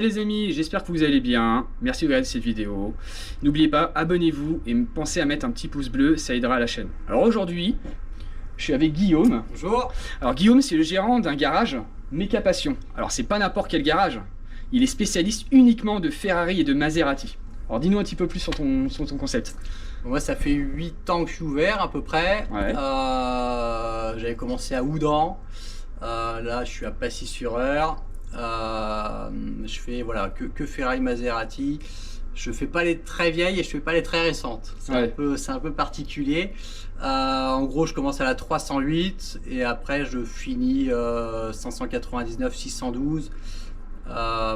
les amis, j'espère que vous allez bien. Merci de regarder cette vidéo. N'oubliez pas, abonnez-vous et pensez à mettre un petit pouce bleu, ça aidera la chaîne. Alors aujourd'hui, je suis avec Guillaume. Bonjour. Alors Guillaume, c'est le gérant d'un garage Mecha Passion. Alors c'est pas n'importe quel garage, il est spécialiste uniquement de Ferrari et de Maserati. Alors dis-nous un petit peu plus sur ton concept. Moi, ça fait 8 ans que je suis ouvert à peu près. Ouais. J'avais commencé à Houdan. Là, je suis à Passy-sur-Eure. Je fais voilà, que Ferrari Maserati. Je fais pas les très vieilles et je fais pas les très récentes. C'est un peu particulier. En gros, je commence à la 308 et après je finis 599, 612.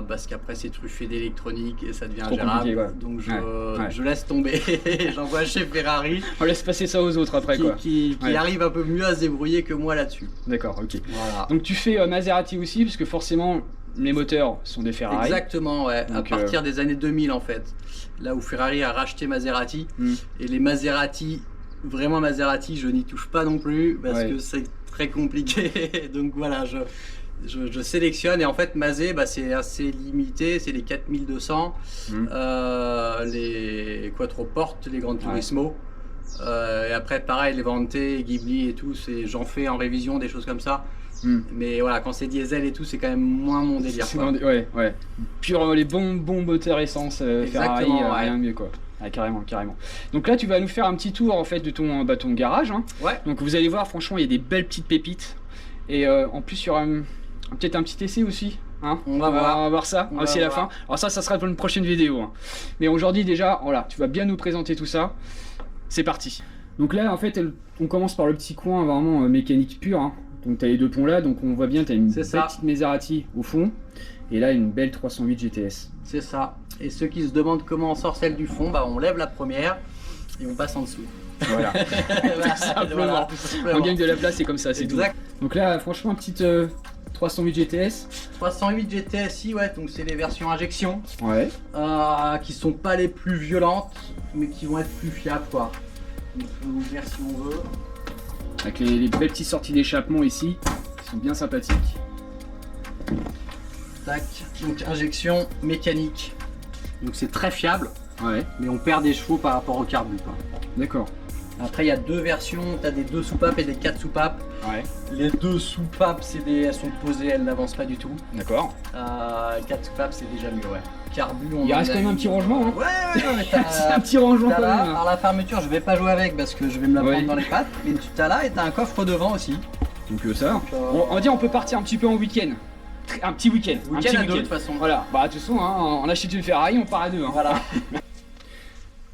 Parce qu'après c'est truffé d'électronique et ça devient ingérable, ouais. Donc je laisse tomber. J'envoie chez Ferrari. On laisse passer ça aux autres après qui arrive un peu mieux à se débrouiller que moi là-dessus. D'accord, ok. Voilà. Donc tu fais Maserati aussi, parce que forcément les moteurs sont des Ferrari. Exactement, ouais. Donc, à partir des années 2000 en fait, là où Ferrari a racheté Maserati, et les Maserati, vraiment Maserati, je n'y touche pas non plus parce que c'est très compliqué. Donc voilà, je sélectionne et en fait Mazé c'est assez limité, c'est les 4200, les Quattroporte, les Gran Turismo, et après pareil les Vante, Ghibli et tout, j'en fais en révision des choses comme ça. Mais voilà, quand c'est diesel et tout, c'est quand même moins mon délire. Ouais. Pure les bons moteurs essence Ferrari, rien de mieux quoi. Ah, carrément. Donc là tu vas nous faire un petit tour en fait de ton garage. Hein. Ouais. Donc vous allez voir, franchement il y a des belles petites pépites. Et en plus il y aura peut-être un petit essai aussi. Hein, on va voir ça aussi à la fin. Alors ça sera pour une prochaine vidéo. Hein. Mais aujourd'hui déjà, voilà, tu vas bien nous présenter tout ça. C'est parti. Donc là en fait on commence par le petit coin vraiment mécanique pure. Hein. Donc tu as les deux ponts là, donc on voit bien, tu as une belle petite Maserati au fond. Et là une belle 308 GTS. C'est ça. Et ceux qui se demandent comment on sort celle du fond, on lève la première et on passe en dessous. Voilà. Tout simplement. On gagne de la place, c'est comme ça, c'est tout. Donc là franchement petite 308 GTS. 308 GTSI, ouais, donc c'est les versions injection. Ouais. Qui sont pas les plus violentes, mais qui vont être plus fiables, quoi. On peut ouvrir si on veut. Avec les belles petites sorties d'échappement ici, qui sont bien sympathiques. Tac, donc injection mécanique. Donc c'est très fiable, mais on perd des chevaux par rapport au carbu, quoi. D'accord. Après il y a deux versions, tu as des 2 soupapes et des 4 soupapes. Les 2 soupapes elles sont posées, elles n'avancent pas du tout. D'accord. 4 soupapes c'est déjà mieux, Carbu, il reste quand même un petit rangement. Hein. Ouais, non, mais c'est un petit rangement quand même. Alors la fermeture, je vais pas jouer avec parce que je vais me la prendre dans les pattes. Mais tu as là et tu as un coffre devant aussi. Donc ça. On va dire on peut partir un petit peu en week-end. Un petit week-end. Week-end à deux de toute façon. Voilà. Bah de toute façon, hein, on achète une Ferrari, on part à deux. Hein. Voilà.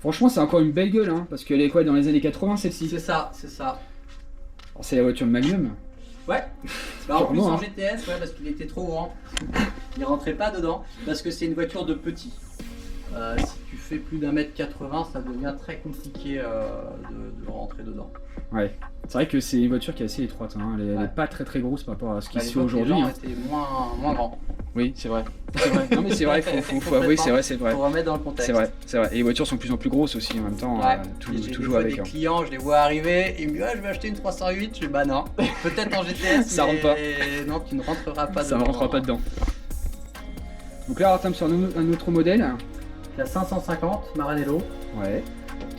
Franchement, c'est encore une belle gueule, hein, parce qu'elle est quoi dans les années 80 celle-ci. C'est ça. Alors c'est la voiture Magnum. Ouais. En plus en GTS, parce qu'il était trop grand. Il rentrait pas dedans parce que c'est une voiture de petit. Si tu fais plus d'1m80, ça devient très compliqué de rentrer dedans. Ouais. C'est vrai que c'est une voiture qui est assez étroite, hein. Elle est pas très grosse par rapport à ce qui se fait aujourd'hui. Les gens étaient moins grands. Oui, c'est vrai. Non mais c'est vrai, faut avouer, c'est vrai. Faut remettre dans le contexte. C'est vrai. Et les voitures sont de plus en plus grosses aussi en même temps. Tout joue avec. Des clients, je les vois arriver, ils me disent je vais acheter une 308. Je dis bah non, peut-être en GTS. Ça rentre pas. Non, tu ne rentreras pas dedans. Ça ne rentrera pas dedans. Donc là, on tombe sur un autre modèle. La 550 Maranello. Ouais.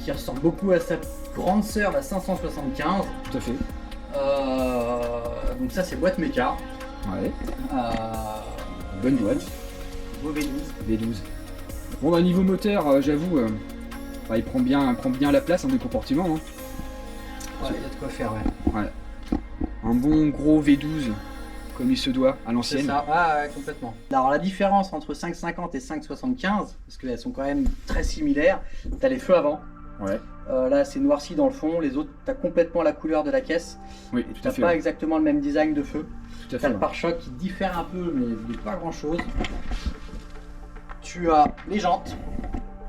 Qui ressemble beaucoup à sa grande sœur, la 575. Tout à fait. Donc ça c'est boîte méca. Ouais. Bonne boîte. Beau V12. V12. Bon bah niveau moteur, j'avoue, il prend bien la place en des comportements. Hein. Ouais, il y a de quoi faire, ouais. Un bon gros V12 comme il se doit à l'ancienne. C'est ça, ouais, complètement. Alors la différence entre 550 et 575, parce qu'elles sont quand même très similaires, t'as les feux avant. Ouais. Là c'est noirci dans le fond, les autres t'as complètement la couleur de la caisse. Oui, t'as pas exactement le même design de feu. Tout à fait. T'as le pare-choc qui diffère un peu mais pas grand chose. Tu as les jantes,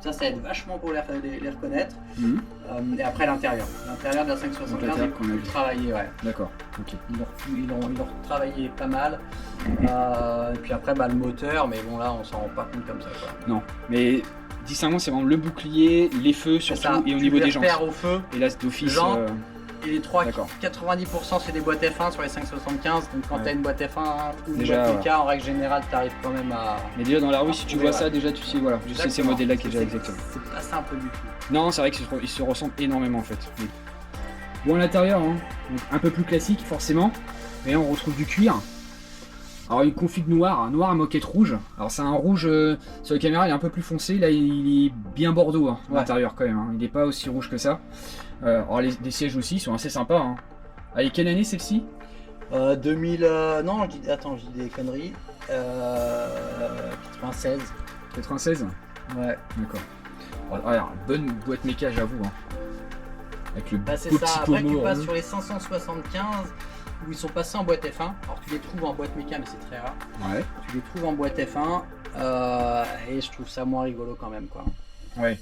ça aide vachement pour les reconnaître. Et après l'intérieur de la 575 qu'on a pu travailler, D'accord, ok. Ils l'ont travaillé pas mal. Et puis après le moteur, mais bon là on s'en rend pas compte comme ça quoi. Non, mais distinctement c'est vraiment le bouclier, les feux surtout et au niveau des jantes. Au feu, et là d'office. Et les 3, D'accord. 90% c'est des boîtes F1 sur les 575. Donc quand Ouais. tu as une boîte F1 ou une Déjà, boîte TK, en règle générale, tu arrives quand même à. Mais déjà dans la rue, si tu vois ça, déjà tu sais, voilà, je sais ces Exactement. modèles-là qui est déjà exactement. C'est pas simple du tout. Non, c'est vrai qu'ils se ressemblent énormément en fait. Bon, à l'intérieur, hein, donc un peu plus classique forcément. Et là, on retrouve du cuir. Alors, une config noire, noir à moquette rouge. Alors, c'est un rouge sur la caméra, il est un peu plus foncé. Là, il est bien bordeaux à l'intérieur quand même. Hein. Il n'est pas aussi rouge que ça. Alors, les sièges aussi sont assez sympas. Hein. Allez, quelle année celle-ci 2000. Non, attends, je dis des conneries. 96. 96. Ouais. D'accord. Alors, bonne boîte méca, j'avoue. Hein. Avec le C'est beau ça. petit Après, tu pommeau passes rond. sur les 575 où ils sont passés en boîte F1. Alors, tu les trouves en boîte méca, mais c'est très rare. Ouais. Tu les trouves en boîte F1 et je trouve ça moins rigolo quand même, quoi. Ouais.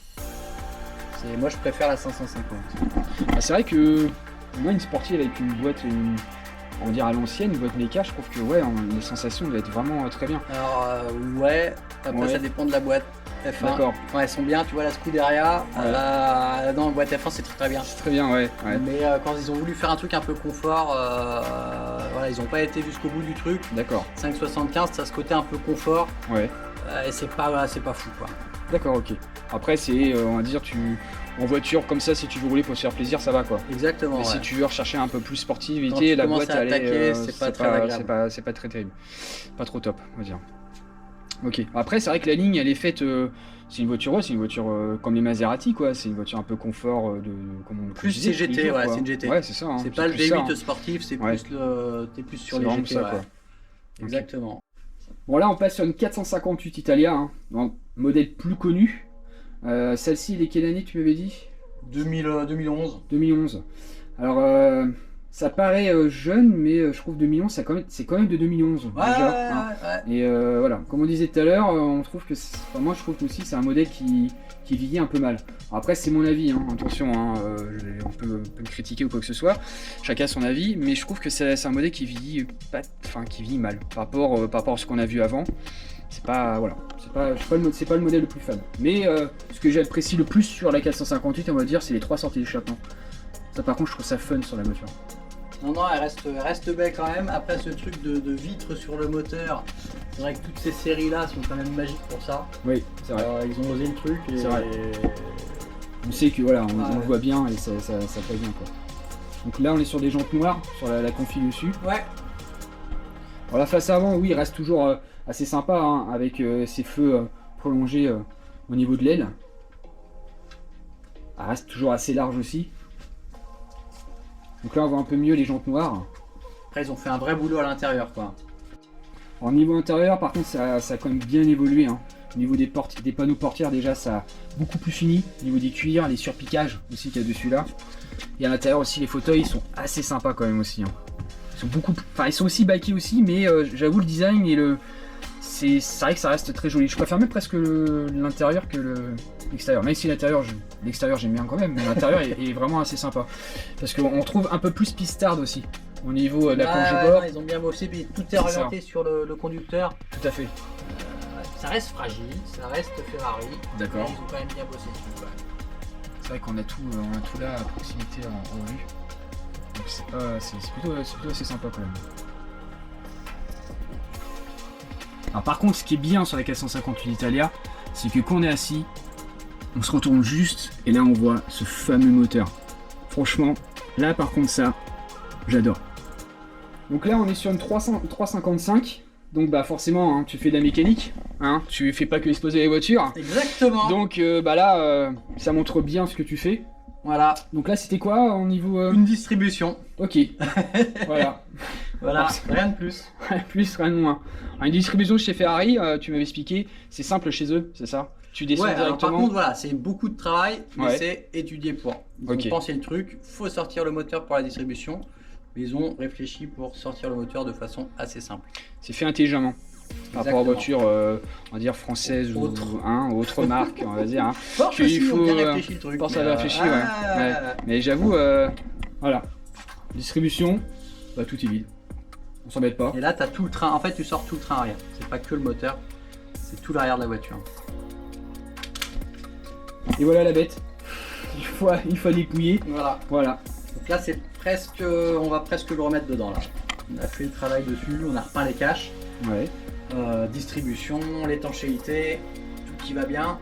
Moi, je préfère la 550. Ah, c'est vrai que moi, une sportive avec une boîte, on va dire à l'ancienne, une boîte méca, je trouve que ouais, les sensations doivent être vraiment très bien. Alors, ouais. Après, Ouais. ça dépend de la boîte F1. D'accord. Quand elles sont bien, tu vois la Scuderia. Ouais. Non, boîte F1, c'est très très bien. C'est très bien, ouais. Ouais. Mais quand ils ont voulu faire un truc un peu confort, voilà, ils n'ont pas été jusqu'au bout du truc. D'accord. 575, ça a ce côté un peu confort Ouais. et c'est pas fou, quoi. D'accord, ok. Après, c'est, on va dire, en voiture comme ça, si tu veux rouler pour se faire plaisir, ça va quoi. Exactement. Mais Ouais. si tu veux rechercher un peu plus Quand sportivité, tu la commences boîte, à elle attaquer, est, c'est pas très agréable. c'est pas très terrible. Pas trop top, on va dire. Ok. Après, c'est vrai que la ligne, elle est faite. C'est une voiture, ouais, c'est une voiture comme les Maserati, quoi. C'est une voiture un peu confort comme on le Plus disait, CGT, tous les jours, ouais, quoi. c'est une GT. Ouais, c'est ça. Hein, C'est pas le plus ça, V8 hein. sportif, c'est Ouais. plus t'es plus sur C'est les vraiment GT. ça, Ouais. quoi. Exactement. Bon, là, on passe sur une 458 Italia, hein, un modèle plus connu. Celle-ci, elle est quelle année, tu m'avais dit 2011. 2011. Alors, ça paraît jeune, mais je trouve 2011, c'est quand même de 2011 Ouais, déjà. Hein. ouais. Et voilà, comme on disait tout à l'heure, on trouve que, moi je trouve aussi c'est un modèle qui vieillit un peu mal. Alors après, c'est mon avis, hein, attention, hein, on peut me critiquer ou quoi que ce soit, chacun son avis, mais je trouve que c'est un modèle qui vieillit qui vieillit mal par rapport à ce qu'on a vu avant. C'est pas le modèle le plus fan. Mais ce que j'apprécie le plus sur la 458, on va dire, c'est les 3 sorties d'échappement. Ça, par contre, je trouve ça fun sur la voiture. Non, elle reste belle quand même. Après, ce truc de vitre sur le moteur, c'est vrai que toutes ces séries-là sont quand même magiques pour ça. Oui, c'est vrai. Ils ont osé le truc. Et... C'est vrai. On sait que voilà, on le voit bien et ça plaît bien, quoi. Donc là, on est sur des jantes noires, sur la config dessus. Ouais. Alors la face avant, oui, il reste toujours assez sympa, hein, avec ses feux prolongés au niveau de l'aile. Elle reste toujours assez large aussi. Donc là, on voit un peu mieux les jantes noires. Après, ils ont fait un vrai boulot à l'intérieur, quoi. Au niveau intérieur, par contre, ça a quand même bien évolué. Hein. Au niveau des panneaux portières, déjà, ça a beaucoup plus fini. Au niveau des cuirs, les surpiquages aussi qu'il y a dessus là. Et à l'intérieur aussi, les fauteuils ils sont assez sympas quand même aussi. Hein. Ils sont aussi baqués aussi, mais j'avoue le design et c'est vrai que ça reste très joli. Je préfère même presque l'intérieur que l'extérieur. Même si l'extérieur j'aime bien quand même, mais l'intérieur est vraiment assez sympa. Parce qu'on trouve un peu plus pistard aussi. Au niveau de la planche de bord. Ils ont bien bossé, puis tout est orienté sur le conducteur. Tout à fait. Ça reste fragile, ça reste Ferrari. D'accord. Ils ont quand même bien bossé dessus. Ouais. C'est vrai qu'on a tout là à proximité en vue. Donc c'est plutôt assez sympa quand même. Alors par contre, ce qui est bien sur la 458 Italia, c'est que quand on est assis, on se retourne juste et là on voit ce fameux moteur. Franchement, là par contre ça, j'adore. Donc là on est sur une 355. Donc bah forcément, hein, tu fais de la mécanique, hein, tu fais pas que exploser les voitures. Exactement. Donc là, ça montre bien ce que tu fais. Voilà. Donc là, c'était quoi au niveau Une distribution. Ok. Voilà. Voilà, rien de plus. Rien de plus, rien de moins. Alors, une distribution chez Ferrari, tu m'avais expliqué, c'est simple chez eux, c'est ça? Tu descends Alors, directement. par contre, voilà, c'est beaucoup de travail, mais Ouais. c'est étudié pour. Ils Ok. ont pensé le truc, faut sortir le moteur pour la distribution, mais ils ont réfléchi pour sortir le moteur de façon assez simple. C'est fait intelligemment. Par rapport aux voitures, on va dire françaises ou autres marques, on va dire. Hein. Porsche Puis, aussi, il faut, ont bien réfléchi le truc. Porsche mais, avait réfléchi, ouais. Mais j'avoue, voilà. Distribution, bah, tout est vide. On s'embête pas. Et là, tu as tout le train. En fait, tu sors tout le train arrière. C'est pas que le moteur, c'est tout l'arrière de la voiture. Et voilà la bête. Il faut dépouiller. Voilà. Voilà. Donc là, c'est presque, on va presque le remettre dedans là. On a fait le travail dessus, on a repeint les caches, Ouais. distribution, l'étanchéité, tout qui va bien.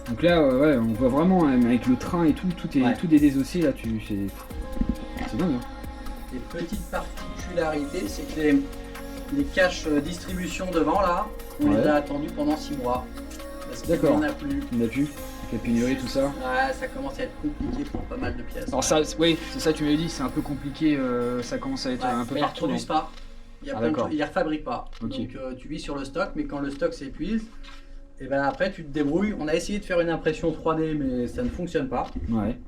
Donc là, ouais, on voit vraiment avec le train et tout, tout est désossé là. C'est dingue. Hein. Et petite particularité, c'est que les caches distribution devant là, on les a attendus pendant 6 mois. Parce qu'il n'y en a plus. Il n'y en a plus. Avec la pénurie, tout ça. Ouais, ça commence à être compliqué pour pas mal de pièces. Alors ça, oui, c'est ça, tu m'avais dit, c'est un peu compliqué, ça commence à être un peu ils partout. Ils ne reproduisent pas. Il y a plein de choses, ils ne refabriquent pas. Okay. Donc tu vis sur le stock, mais quand le stock s'épuise, et ben après tu te débrouilles. On a essayé de faire une impression 3D, mais ça ne fonctionne pas. Ouais.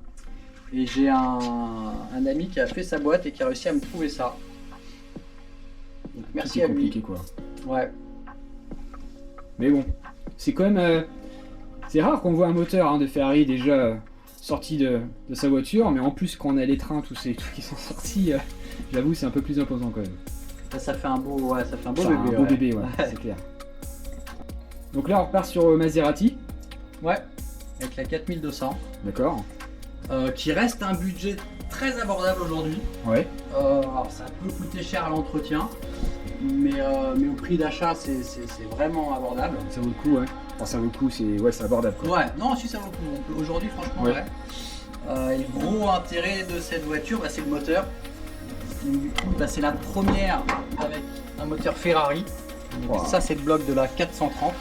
Et j'ai un ami qui a fait sa boîte et qui a réussi à me trouver ça. Donc merci à lui. C'est compliqué quoi. Ouais. Mais bon, c'est quand même... c'est rare qu'on voit un moteur de Ferrari déjà sorti de sa voiture, mais en plus quand on a les trains, tous ces trucs qui sont sortis, j'avoue c'est un peu plus imposant quand même. Ça fait un beau, bébé. Un beau bébé, ouais. C'est clair. Donc là on repart sur Maserati. Ouais, avec la 4200. D'accord. Qui reste un budget très abordable aujourd'hui. Ouais. Alors ça peut coûter cher à l'entretien, mais au prix d'achat c'est vraiment abordable. Ça vaut le coup, ouais. Enfin, ça vaut le coup, c'est abordable quoi. Ouais, non, si ça vaut le coup. Aujourd'hui, franchement, ouais. Et le gros intérêt de cette voiture, c'est le moteur. Du coup, c'est la première avec un moteur Ferrari. Wow. Ça, c'est le bloc de la 430.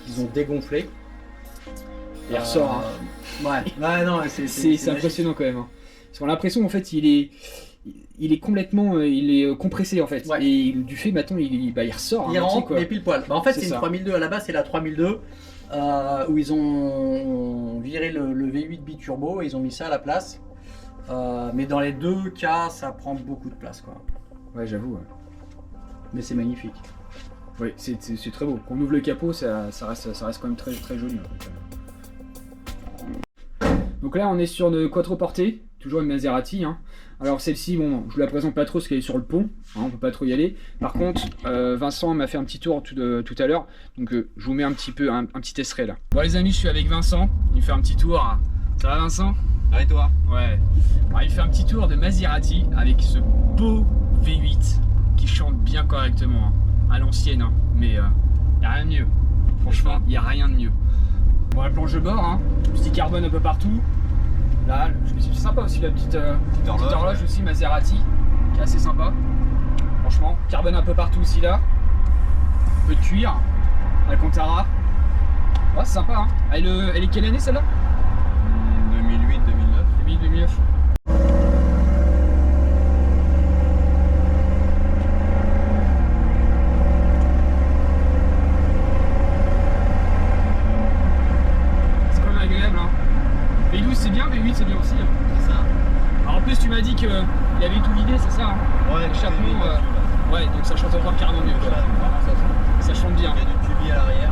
Ils ont dégonflé. Il ressort. Hein. Ouais, non, c'est impressionnant quand même. Hein. Parce qu'on a l'impression en fait il est complètement compressé en fait. Ouais. Et du fait maintenant il ressort. Il rentre mais pile poil. En fait c'est une 3002 à la base, c'est la 3002 où ils ont viré le V8 biturbo et ils ont mis ça à la place. Mais dans les deux cas ça prend beaucoup de place quoi. Ouais j'avoue. Ouais. Mais c'est magnifique. Oui c'est très beau. Quand on ouvre le capot ça reste quand même très, très joli. Donc là on est sur une quattroportée, toujours une Maserati. Hein. Alors celle-ci, bon, je vous la présente pas trop parce qu'elle est sur le pont, hein, on peut pas trop y aller. Par contre, Vincent m'a fait un petit tour tout à l'heure, donc je vous mets un petit peu un petit extrait là. Bon les amis, je suis avec Vincent, il me fait un petit tour. Ça va Vincent? Ça va et toi? Ouais. Alors, il fait un petit tour de Maserati avec ce beau V8 qui chante bien correctement, hein, à l'ancienne, hein, mais y a rien de mieux. Franchement, y a rien de mieux. Bon, la planche de bord, hein, petit carbone un peu partout. Là, c'est sympa aussi la petite horloge aussi Maserati, qui est assez sympa. Franchement, carbone un peu partout aussi là. Un peu de cuir, Alcantara. Ouais, c'est sympa. Hein. Elle est quelle année celle-là? 2008, 2009. 2009. V12 c'est bien, V8 c'est bien aussi. Hein. C'est ça. Alors en plus tu m'as dit qu'il avait tout vidé, c'est ça hein. Ouais, l'échappement. Ouais, donc ça chante encore carrément mieux. Ça chante bien. Il y a du tubi à l'arrière.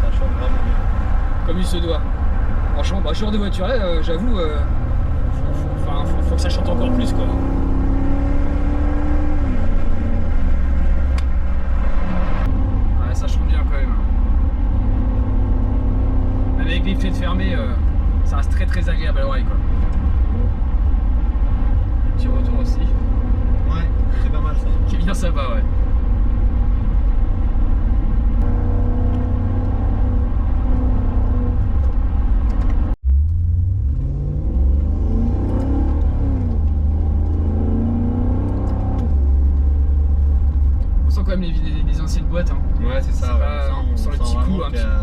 Ça chante vraiment bien. Comme il se doit. Franchement, ce genre de voiture là, j'avoue, faut que ça chante encore plus quoi. Ouais, ça chante bien quand même. Avec les fenêtres fermées, ça reste très très agréable à l'oreille quoi. Petit retour aussi. Ouais, c'est pas mal ça. Qui est bien sympa ouais. On sent quand même les anciennes boîtes. Hein. Ouais c'est ça. On sent le petit coup.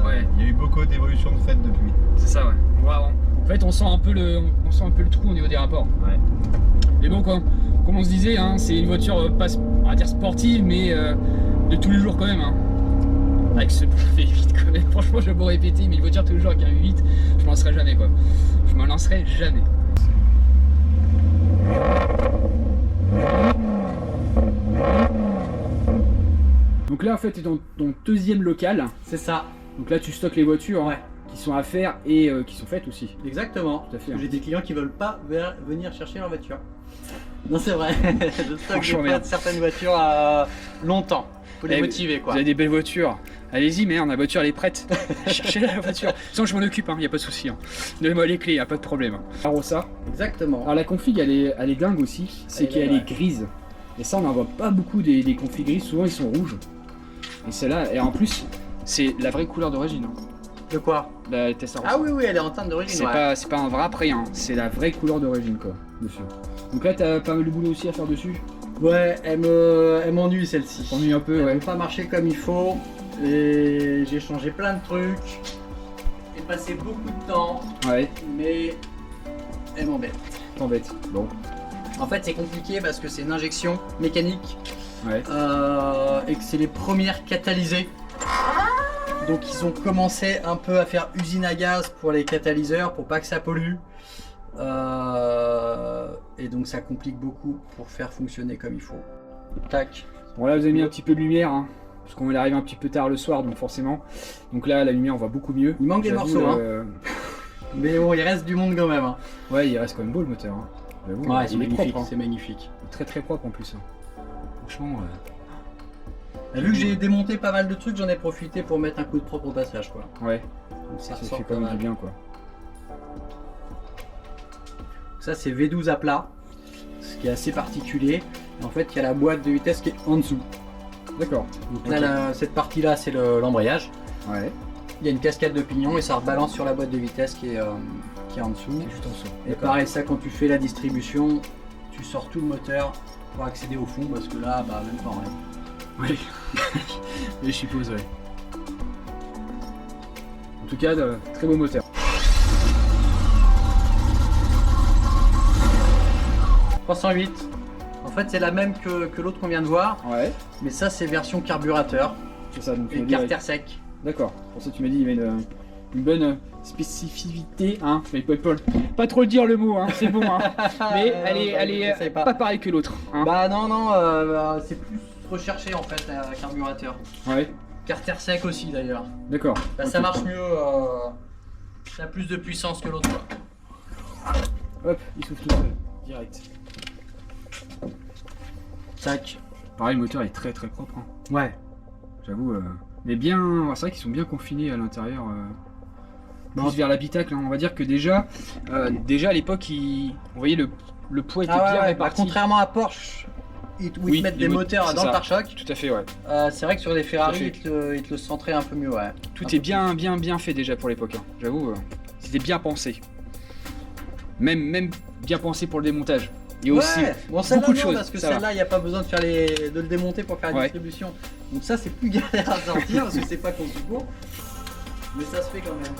Ouais. Il y a eu beaucoup d'évolutions de fait depuis. C'est ça ouais. En fait on sent un peu le trou au niveau des rapports. Ouais. Mais bon comme on se disait, hein, c'est une voiture pas on va dire sportive mais de tous les jours quand même. Hein. Avec ce V8 quand même. Franchement je vais beau répéter mais une voiture tous les jours avec un V8, je m'en lancerai jamais quoi. Je m'en lancerai jamais. Donc là en fait t'es dans ton deuxième local. C'est ça. Donc là tu stockes les voitures. Ouais. Qui sont à faire et qui sont faites aussi. Exactement. Tout à fait. J'ai des clients qui veulent pas venir chercher leur voiture. Non c'est vrai. Je stocke certaines voitures longtemps. Faut les motiver Vous quoi. avez des belles voitures. Allez-y, merde, la voiture elle est prête. Cherchez la voiture. Sinon je m'en occupe, il n'y a pas de souci. Hein. Donnez-moi les clés, il n'y a pas de problème. Alors ça. Exactement. Alors la config elle est dingue aussi, c'est qu'elle est grise. Et ça on n'en voit pas beaucoup des configs grises, souvent ils sont rouges. Et celle-là, et en plus, c'est la vraie couleur d'origine. Hein. De quoi? La Testarossa. Ah oui, elle est en teinte d'origine. C'est pas un vrai après, hein. C'est la vraie couleur d'origine quoi, dessus. Donc là t'as pas mal de boulot aussi à faire dessus. Ouais, elle m'ennuie celle-ci. T'ennuies un peu, Elle ouais. n'a pas marché comme il faut. Et j'ai changé plein de trucs. J'ai passé beaucoup de temps, Ouais, mais elle m'embête. t'embête. Bon, En fait, c'est compliqué parce que c'est une injection mécanique ouais. et que c'est les premières catalysées. Donc ils ont commencé un peu à faire usine à gaz pour les catalyseurs pour pas que ça pollue. Et donc ça complique beaucoup pour faire fonctionner comme il faut. Tac. Bon là vous avez mis un petit peu de lumière, hein, parce qu'on est arrivé un petit peu tard le soir, donc forcément. Donc là la lumière on voit beaucoup mieux. Il manque des J'avoue, morceaux, Mais bon, il reste du monde quand même. Hein. Ouais, il reste quand même beau le moteur. Hein. J'avoue, Ouais, il c'est est magnifique. propre, hein. C'est magnifique. Très très propre en plus. Hein. Franchement. Vu que j'ai démonté pas mal de trucs, j'en ai profité pour mettre un coup de propre au passage, quoi. Ouais, Donc ça ça ressort fait pas quand même mal. du bien quoi. Ça c'est V12 à plat, ce qui est assez particulier. En fait, il y a la boîte de vitesse qui est en dessous. D'accord. Donc là, cette partie-là, c'est l'embrayage. Ouais, Il y a une cascade de pignon et ça rebalance sur la boîte de vitesse qui est en dessous. c'est juste en dessous. Et pareil, ça, quand tu fais la distribution, tu sors tout le moteur pour accéder au fond parce que là, bah, même pas en rien. Oui, je suppose, ouais. En tout cas, très beau moteur. 308. En fait, c'est la même que l'autre qu'on vient de voir, Ouais, mais ça, c'est version carburateur c'est ça. Donc tu et m'as dit, ouais. carter sec. D'accord. Pour ça tu m'as dit il y avait une bonne spécificité, hein. Mais pas trop le dire le mot, hein. C'est bon, hein. Mais elle j'essaye est pas. pas pareille que l'autre. Hein. Bah non, c'est plus recherché en fait, un carburateur. Ouais, Carter sec aussi d'ailleurs. d'accord. Bah, Ok. ça marche mieux, ça a plus de puissance que l'autre. Quoi. Hop, il souffle tout seul, direct. Tac. Pareil, le moteur est très très propre. Hein. Ouais. J'avoue. Mais bien, c'est vrai qu'ils sont bien confinés à l'intérieur. Non. Plus vers l'habitacle. Hein. On va dire que déjà à l'époque, on voyait le poids était bien Bah, réparti. contrairement à Porsche, où ils Oui, te mettent les des mot- moteurs c'est dans le ça. pare-choc, Tout à fait, ouais. c'est vrai que sur les Ferrari, Tout à ils te le centraient un peu mieux. Ouais. Tout est bien fait déjà pour l'époque. Hein. J'avoue, c'était bien pensé. Même bien pensé pour le démontage. Et aussi bon, celle-là, beaucoup de non, choses. parce que ça va. celle-là, il n'y a pas besoin de faire de le démonter pour faire la Ouais. distribution. Donc ça, c'est plus galère à sortir parce que c'est pas conçu pour. Mais ça se fait quand même.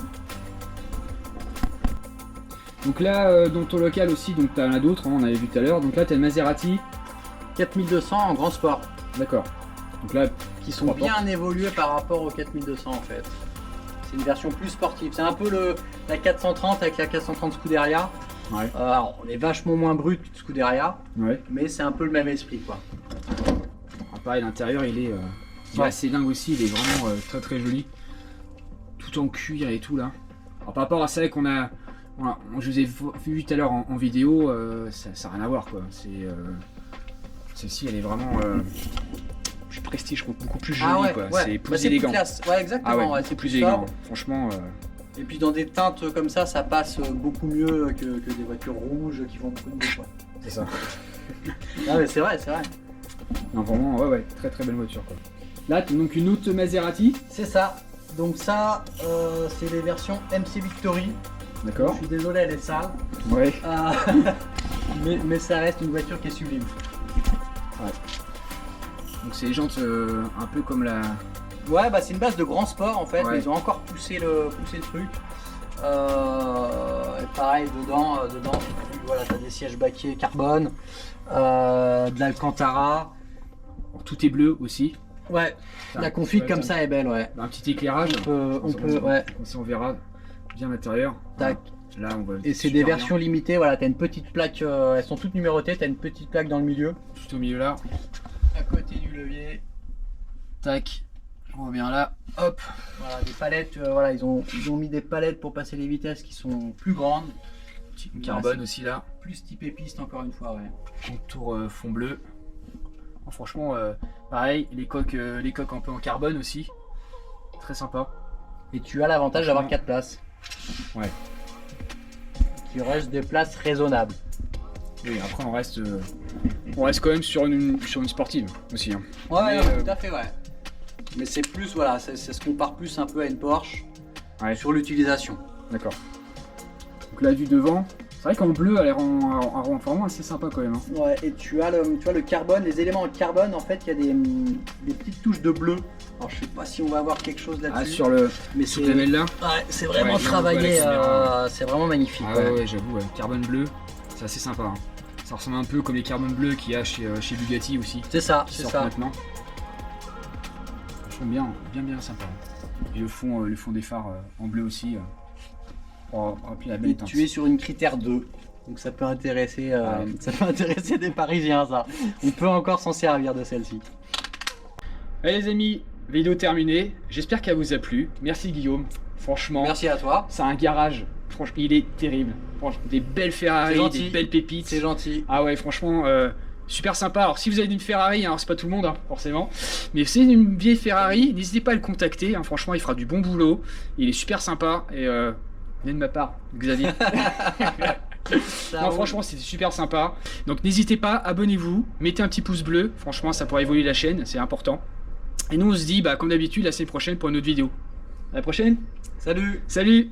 Donc là, dans ton local aussi, donc t'en as d'autres, hein, on avait vu tout à l'heure. Donc là, t'as le Maserati. 4200 en grand sport, D'accord. Donc là, qui sont Trois bien évolués par rapport au 4200 en fait. C'est une version plus sportive. C'est un peu la 430 avec la 430 Scuderia. ouais. Alors, on est vachement moins brut que Scuderia, Ouais. mais c'est un peu le même esprit quoi. Ah, pareil, l'intérieur, il est Ouais. assez dingue aussi. Il est vraiment très très joli. Tout en cuir et tout là. Alors par rapport à ça qu'on a, voilà, je vous ai vu tout à l'heure en vidéo, ça n'a rien à voir quoi. Celle-ci, elle est vraiment plus prestige, beaucoup plus jolie quoi. C'est plus Bah, élégant. plus classe. Ouais, exactement. Ah ouais, ouais, c'est c'est plus plus élégant. sobre. Franchement, Et puis dans des teintes comme ça passe beaucoup mieux que des voitures rouges qui font beaucoup de bruit. Quoi. c'est ça. Ah mais c'est vrai, c'est vrai. Non, vraiment, ouais, très très belle voiture quoi. Là, t'as donc une autre Maserati. C'est ça. Donc ça, c'est les versions MC Victory. Je D'accord. suis désolé, elle est sale. Ouais. Mais ça reste une voiture qui est sublime. Donc c'est les jantes un peu comme la. Ouais, bah c'est une base de grand sport en fait. Ouais. Mais ils ont encore poussé le truc. Et pareil, dedans, voilà, t'as des sièges baquets carbone, de l'Alcantara. Alors, tout est bleu aussi. Ouais, la config comme ça est belle, ouais. Un petit éclairage. On peut, ouais. Comme ça, on verra bien l'intérieur. Tac. Là, on voit. Et c'est super des bien. versions limitées, voilà, t'as une petite plaque, elles sont toutes numérotées, t'as une petite plaque dans le milieu. Tout au milieu là. À côté du levier. Tac. On revient là. Hop. Voilà, des palettes, voilà, ils ont mis des palettes pour passer les vitesses qui sont plus grandes. Petit carbone aussi là. Plus type piste encore une fois, ouais. Contour fond bleu. Oh, franchement, Pareil, les coques un peu en carbone aussi. Très sympa. Et tu as l'avantage d'avoir Franchement. 4 places. Ouais. Qui reste des places raisonnables. Oui, après on reste quand même sur une sportive aussi. Hein. Ouais, Mais, tout à fait, ouais. Mais c'est plus, voilà, ça se compare plus un peu à une Porsche Ouais. sur l'utilisation. D'accord. Donc la vue devant, c'est vrai qu'en bleu, elle est vraiment assez sympa quand même. Hein. Ouais, et tu as le carbone, les éléments en carbone, en fait, il y a des petites touches de bleu. Alors, je sais pas si on va avoir quelque chose là-dessus. Ah, sur le mais sous lamelle là. Ouais, c'est vraiment Ouais, je vois travaillé, la caméra. c'est vraiment magnifique. Ah ouais, j'avoue, carbone bleu, c'est assez sympa. Hein. Ça ressemble un peu comme les carbones bleus qu'il y a chez Bugatti aussi. C'est ça, Qui c'est sortent ça. maintenant. Franchement bien sympa. Et le fond des phares en bleu aussi. Pour rappeler la belle Et teinte. tu es sur une critère 2. Donc ça peut intéresser, Ouais. ça peut intéresser des Parisiens, ça. On peut encore s'en servir de celle-ci. Allez les amis, vidéo terminée. J'espère qu'elle vous a plu. Merci Guillaume. Franchement, Merci à toi. c'est un garage. Franchement, il est terrible. Franchement, des belles C'est Ferrari, gentil. des belles pépites. C'est gentil. Ah ouais, franchement, super sympa. Alors si vous avez une Ferrari, alors c'est pas tout le monde hein, forcément, mais c'est une vieille Ferrari, n'hésitez pas à le contacter. Hein, franchement, il fera du bon boulot. Il est super sympa et venez de ma part, Xavier. Non, franchement, c'est super sympa. Donc n'hésitez pas, abonnez-vous, mettez un petit pouce bleu. Franchement, ça pourra évoluer la chaîne, c'est important. Et nous, on se dit, comme d'habitude, la semaine prochaine pour une autre vidéo. À la prochaine. Salut. Salut!